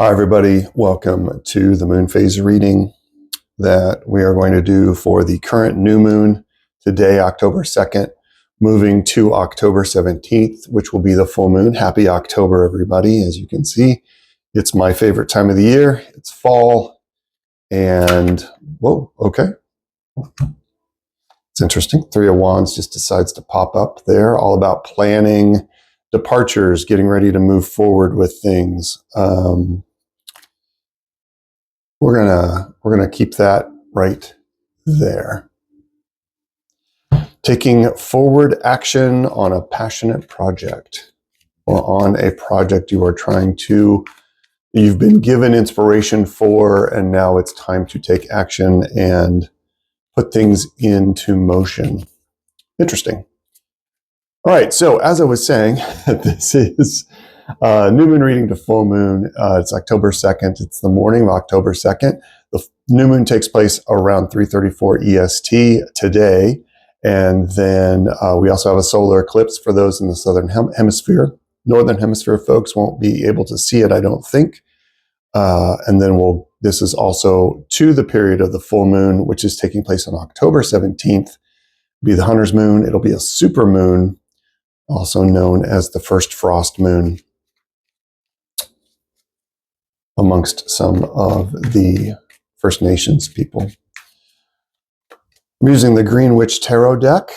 Hi, everybody. Welcome to the moon phase reading that we are going to do for the current new moon today, October 2nd, moving to October 17th, which will be the full moon. Happy October, everybody. As you can see, it's my favorite time of the year. It's fall. And, whoa, okay. It's interesting. Three of Wands just decides to pop up there, all about planning, departures, getting ready to move forward with things. We're gonna keep that right there. Taking forward action on a passionate project or on a project you've been given inspiration for, and now it's time to take action and put things into motion. Interesting. All right, so as I was saying, this is new moon reading to full moon. It's October 2nd. It's the morning of October 2nd. The new moon takes place around 3:34 EST today. And then we also have a solar eclipse for those in the southern hemisphere. Northern hemisphere folks won't be able to see it, I don't think. And then this is also to the period of the full moon, which is taking place on October 17th. It'll be the hunter's moon. It'll be a super moon, also known as the first frost moon, amongst some of the First Nations people. I'm using the Green Witch Tarot deck.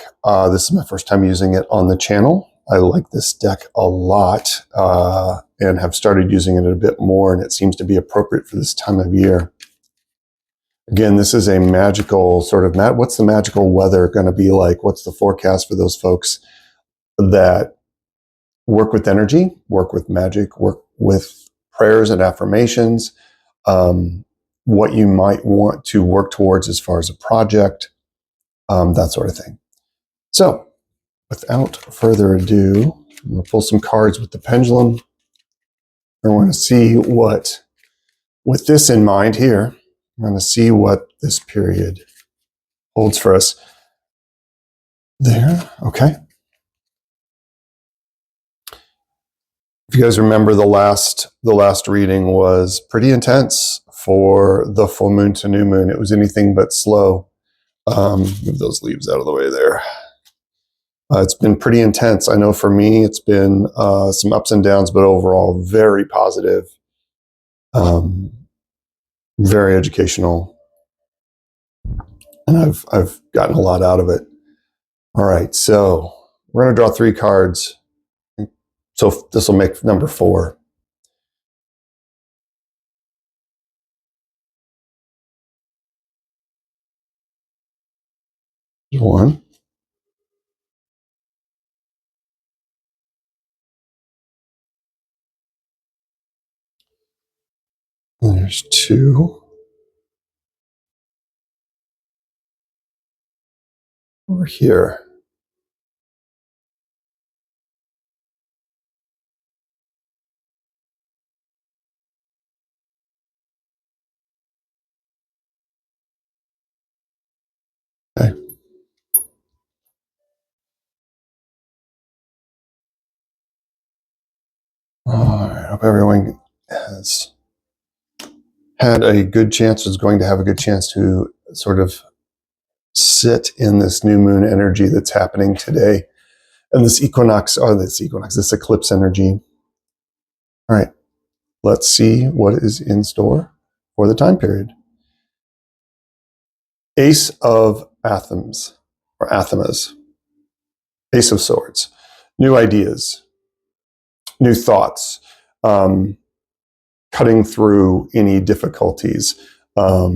This is my first time using it on the channel. I like this deck a lot and have started using it a bit more, and it seems to be appropriate for this time of year. Again, this is a magical sort of, what's the magical weather going to be like? What's the forecast for those folks that work with energy, work with magic, work with prayers and affirmations, what you might want to work towards as far as a project, that sort of thing. So without further ado, I'm going to pull some cards with the pendulum. I want to see what, with this in mind here, I'm going to see what this period holds for us. There, okay. If you guys remember, the last reading was pretty intense for the full moon to new moon. It was anything but slow. Move those leaves out of the way there. It's been pretty intense. I know for me, it's been some ups and downs, but overall very positive, very educational, and I've gotten a lot out of it. All right, so we're going to draw 3 cards. So this will make number 4. There's 1. There's 2. Over here. Okay. All right. I hope everyone has had a good chance, is going to have a good chance to sort of sit in this new moon energy that's happening today, and this eclipse energy. All right. Let's see what is in store for the time period. Ace of Athemas, or Athemas. Ace of Swords. New ideas, new thoughts, cutting through any difficulties. I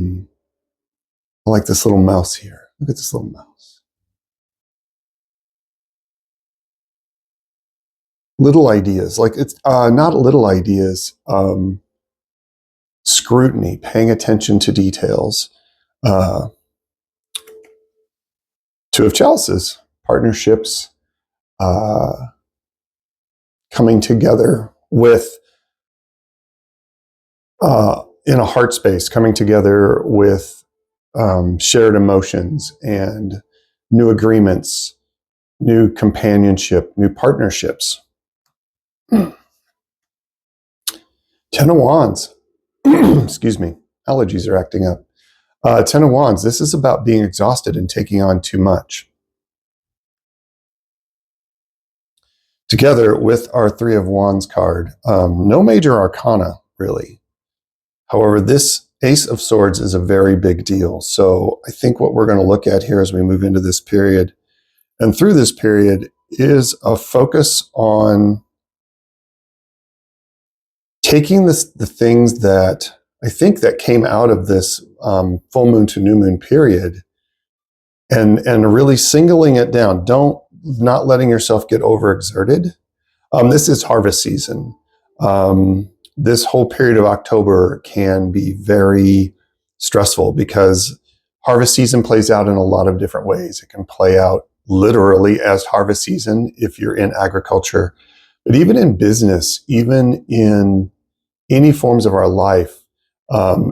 like this little mouse here. Look at this little mouse. Little ideas, like it's not little ideas, scrutiny, paying attention to details. 2 of Chalices, partnerships, coming together with, in a heart space, coming together with shared emotions and new agreements, new companionship, new partnerships. 10 of Wands, Excuse me, allergies are acting up. Ten of Wands, this is about being exhausted and taking on too much. Together with our Three of Wands card, no major arcana, really. However, this Ace of Swords is a very big deal. So I think what we're going to look at here as we move into this period and through this period is a focus on taking the things that I think that came out of this full moon to new moon period and really singling it down. Not letting yourself get overexerted. This is harvest season. This whole period of October can be very stressful because harvest season plays out in a lot of different ways. It can play out literally as harvest season if you're in agriculture, but even in business, even in any forms of our life,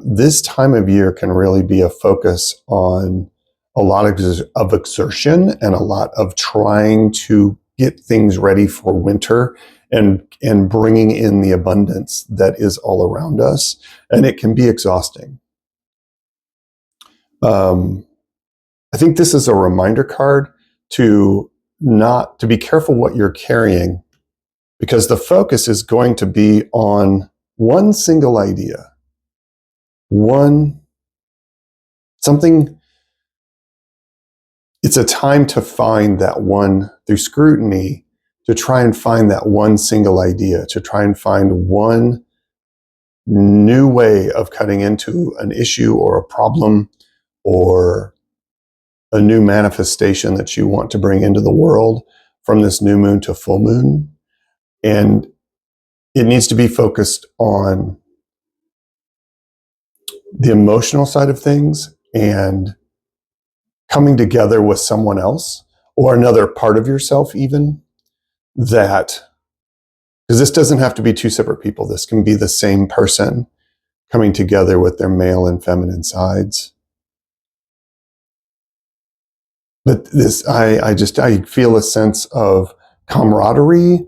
this time of year can really be a focus on a lot of exertion and a lot of trying to get things ready for winter and bringing in the abundance that is all around us. And it can be exhausting. I think this is a reminder card to be careful what you're carrying, because the focus is going to be on one single idea, something. It's a time to find that one, through scrutiny, to try and find that one single idea, to try and find one new way of cutting into an issue or a problem or a new manifestation that you want to bring into the world from this new moon to full moon. And it needs to be focused on the emotional side of things and coming together with someone else or another part of yourself, even that, because this doesn't have to be two separate people. This can be the same person coming together with their male and feminine sides. But this, I feel a sense of camaraderie,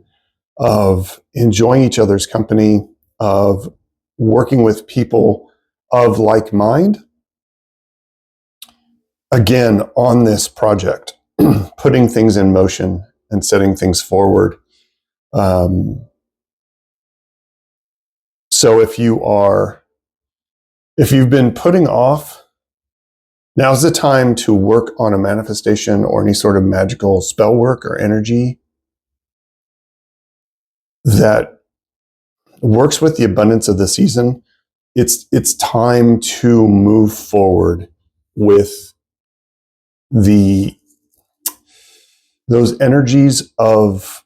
of enjoying each other's company, of working with people of like mind. Again, on this project, putting things in motion and setting things forward. So if you've been putting off, now's the time to work on a manifestation or any sort of magical spell work or energy that works with the abundance of the season. It's time to move forward with those energies of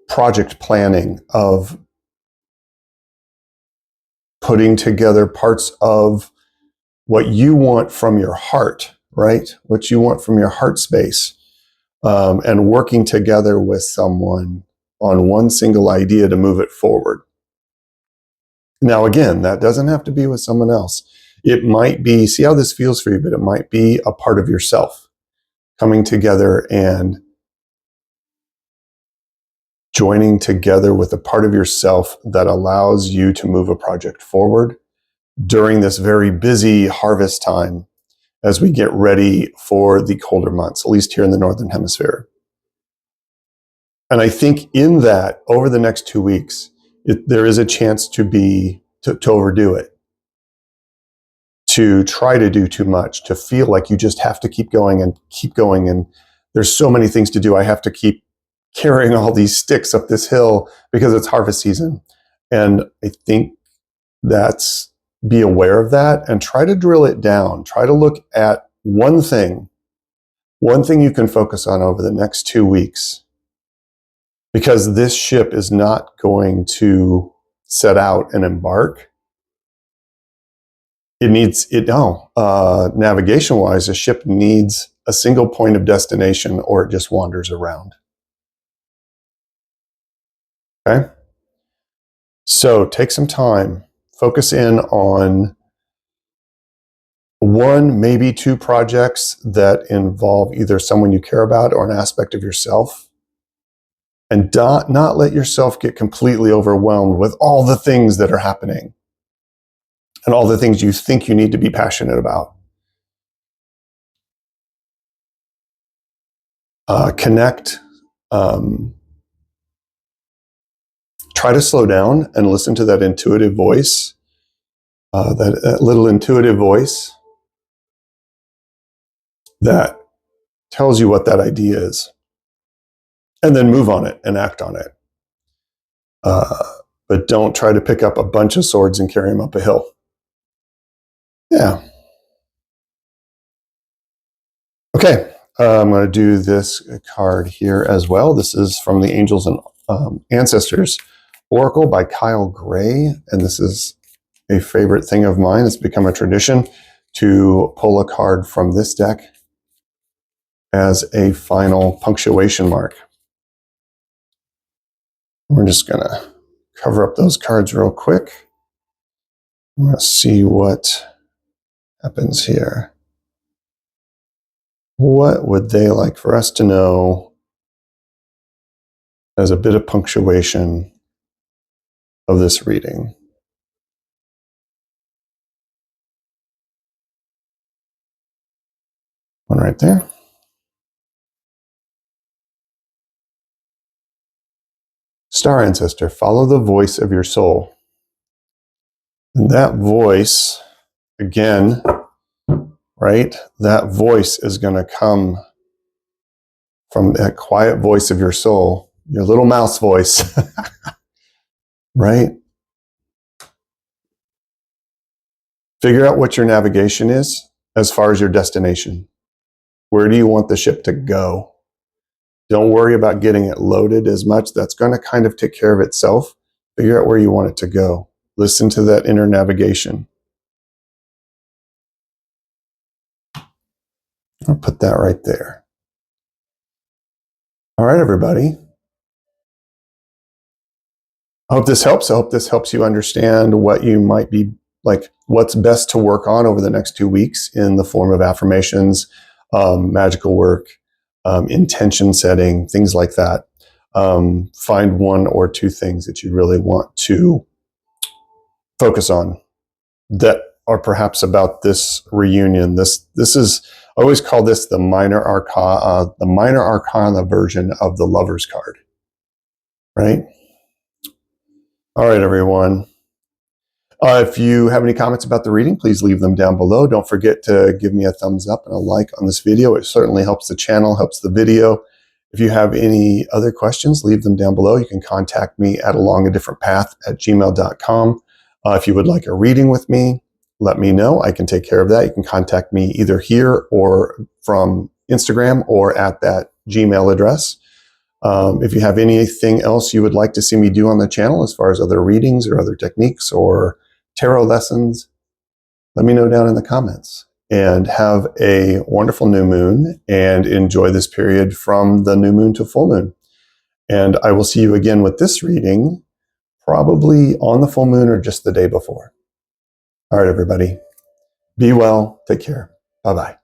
project planning, of putting together parts of what you want from your heart, right? What you want from your heart space, and working together with someone on one single idea to move it forward. Now, again, that doesn't have to be with someone else. It might be, see how this feels for you, but it might be a part of yourself coming together and joining together with a part of yourself that allows you to move a project forward during this very busy harvest time as we get ready for the colder months, at least here in the Northern Hemisphere. And I think in that, over the next 2 weeks, there is a chance to overdo it, to try to do too much, to feel like you just have to keep going. And there's so many things to do. I have to keep carrying all these sticks up this hill because it's harvest season. And I think be aware of that and try to drill it down. Try to look at one thing you can focus on over the next 2 weeks, because this ship is not going to set out and embark. Navigation wise, a ship needs a single point of destination or it just wanders around. Okay. So take some time, focus in on one, maybe two projects that involve either someone you care about or an aspect of yourself. And not let yourself get completely overwhelmed with all the things that are happening. and all the things you think you need to be passionate about. Connect. Try to slow down and listen to that intuitive voice, that little intuitive voice that tells you what that idea is, and then move on it and act on it. But don't try to pick up a bunch of swords and carry them up a hill. Yeah. Okay, I'm going to do this card here as well. This is from the Angels and Ancestors Oracle by Kyle Gray, and this is a favorite thing of mine. It's become a tradition to pull a card from this deck as a final punctuation mark. We're just going to cover up those cards real quick. I'm going to see what happens here. What would they like for us to know as a bit of punctuation of this reading? One right there. Star Ancestor, follow the voice of your soul. And that voice, again, right? That voice is going to come from that quiet voice of your soul, your little mouse voice, right? Figure out what your navigation is as far as your destination. Where do you want the ship to go? Don't worry about getting it loaded as much. That's going to kind of take care of itself. Figure out where you want it to go. Listen to that inner navigation. I'll put that right there. All right, everybody. I hope this helps. I hope this helps you understand what you might be like, what's best to work on over the next 2 weeks in the form of affirmations, magical work, intention setting, things like that. Find 1 or 2 things that you really want to focus on that are perhaps about this reunion. This is, I always call this the minor arcana version of the Lover's card, right? All right, everyone. If you have any comments about the reading, please leave them down below. Don't forget to give me a thumbs up and a like on this video. It certainly helps the channel, helps the video. If you have any other questions, leave them down below. You can contact me at alongadifferentpath@gmail.com. If you would like a reading with me, let me know. I can take care of that. You can contact me either here or from Instagram or at that Gmail address. If you have anything else you would like to see me do on the channel as far as other readings or other techniques or tarot lessons, let me know down in the comments. And have a wonderful new moon and enjoy this period from the new moon to full moon. And I will see you again with this reading probably on the full moon or just the day before. All right, everybody. Be well. Take care. Bye-bye.